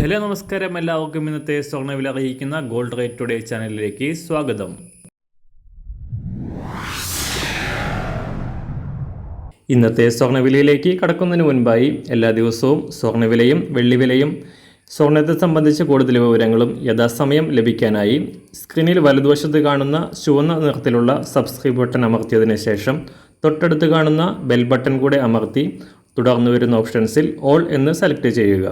Hello നമസ്കാരം, എല്ലാവർക്കും ഇന്നത്തെ സ്വർണ്ണവില അറിയിക്കുന്ന ഗോൾഡ് റേറ്റ് ടുഡേ ചാനലിലേക്ക് സ്വാഗതം. ഇന്നത്തെ സ്വർണ്ണവിലയിലേക്ക് കടക്കുന്നതിന് മുൻപായി എല്ലാ ദിവസവും സ്വർണ്ണവിലയും വെള്ളിവിലയും സ്വർണ്ണത്തെ സംബന്ധിച്ച കൂടുതൽ വിവരങ്ങളും യഥാസമയം ലഭിക്കാനായി സ്ക്രീനിൽ വലതുവശത്ത് കാണുന്ന ചുവന്ന നിറത്തിലുള്ള സബ്സ്ക്രൈബ് ബട്ടൺ അമർത്തിയതിനു ശേഷം തൊട്ടടുത്ത് കാണുന്ന ബെൽ ബട്ടൺ കൂടെ അമർത്തി തുടർന്ന് വരുന്ന ഓപ്ഷൻസിൽ ഓൾ എന്ന് സെലക്ട് ചെയ്യുക.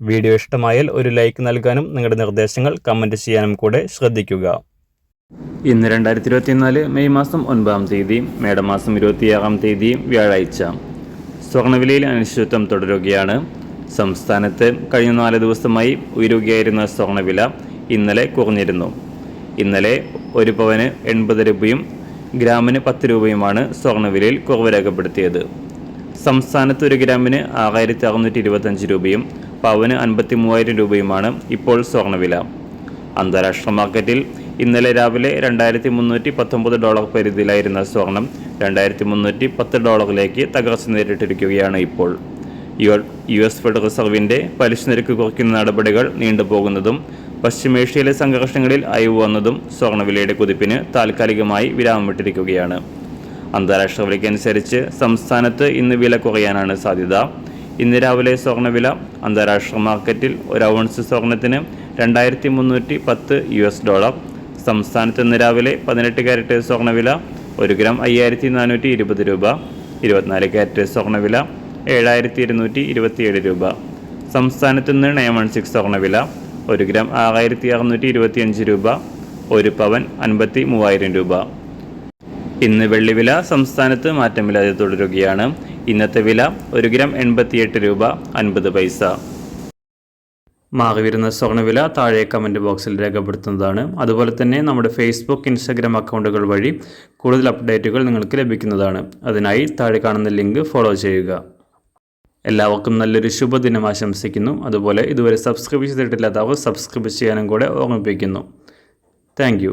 വീഡിയോ ഇഷ്ടമായാൽ ഒരു ലൈക്ക് നൽകാനും നിങ്ങളുടെ നിർദ്ദേശങ്ങൾ കമൻറ്റ് ചെയ്യാനും കൂടെ ശ്രദ്ധിക്കുക. ഇന്ന് 2024 മെയ് മാസം 9-ാം തീയതി, മേടമാസം 26-ാം തീയതി വ്യാഴാഴ്ച. സ്വർണ്ണവിലയിൽ അനിശ്ചിതത്വം തുടരുകയാണ്. സംസ്ഥാനത്ത് കഴിഞ്ഞ 4 ദിവസമായി ഉയരുകയായിരുന്ന സ്വർണ്ണവില ഇന്നലെ കുറഞ്ഞിരുന്നു. ഇന്നലെ ഒരു പവന് 80 രൂപയും ഗ്രാമിന് 10 രൂപയുമാണ് സ്വർണ്ണവിലയിൽ കുറവ് രേഖപ്പെടുത്തിയത്. സംസ്ഥാനത്ത് 1 ഗ്രാമിന് 6625 രൂപയും പവന് 53,000 രൂപയുമാണ് ഇപ്പോൾ സ്വർണ്ണവില. അന്താരാഷ്ട്ര മാർക്കറ്റിൽ ഇന്നലെ രാവിലെ $2,319 പരിധിയിലായിരുന്ന സ്വർണം $2,310 തകർച്ച നേരിട്ടിരിക്കുകയാണ് ഇപ്പോൾ. US ഫെഡറൽ റിസർവിൻ്റെ പലിശ നിരക്ക് കുറയ്ക്കുന്ന നടപടികൾ നീണ്ടുപോകുന്നതും പശ്ചിമേഷ്യയിലെ സംഘർഷങ്ങളിൽ അയവ് വന്നതും സ്വർണ്ണവിലയുടെ കുതിപ്പിന് താൽക്കാലികമായി വിരാമമിട്ടിരിക്കുകയാണ്. അന്താരാഷ്ട്ര വിലയ്ക്കനുസരിച്ച് സംസ്ഥാനത്ത് ഇന്ന് വില കുറയാനാണ് സാധ്യത. ഇന്ന് രാവിലെ സ്വർണ്ണവില അന്താരാഷ്ട്ര മാർക്കറ്റിൽ 1 ഔൺസ് സ്വർണത്തിന് $2,310. സംസ്ഥാനത്ത് ഇന്ന് രാവിലെ 18 കാരറ്റ് സ്വർണ്ണവില 1 ഗ്രാം 5,420 രൂപ. 24 കാരറ്റ് സ്വർണ്ണവില 7,227 രൂപ. സംസ്ഥാനത്ത് ഇന്ന് 916 സ്വർണ്ണവില 1 ഗ്രാം 6,625 രൂപ. 1 പവൻ 53,000 രൂപ. ഇന്ന് വെള്ളിവില സംസ്ഥാനത്ത് മാറ്റമില്ലാതെ തുടരുകയാണ്. ഇന്നത്തെ വില 1 ഗ്രാം 88 രൂപ 50 പൈസ. മാറിവരുന്ന സ്വർണ്ണവില താഴെ കമൻറ്റ് ബോക്സിൽ രേഖപ്പെടുത്തുന്നതാണ്. അതുപോലെ തന്നെ നമ്മുടെ ഫേസ്ബുക്ക്, ഇൻസ്റ്റാഗ്രാം അക്കൗണ്ടുകൾ വഴി കൂടുതൽ അപ്ഡേറ്റുകൾ നിങ്ങൾക്ക് ലഭിക്കുന്നതാണ്. അതിനായി താഴെ കാണുന്ന ലിങ്ക് ഫോളോ ചെയ്യുക. എല്ലാവർക്കും നല്ലൊരു ശുഭദിനം ആശംസിക്കുന്നു. അതുപോലെ ഇതുവരെ സബ്സ്ക്രൈബ് ചെയ്തിട്ടില്ലാത്തവർ സബ്സ്ക്രൈബ് ചെയ്യാനും കൂടെ ഓർമ്മിപ്പിക്കുന്നു. താങ്ക്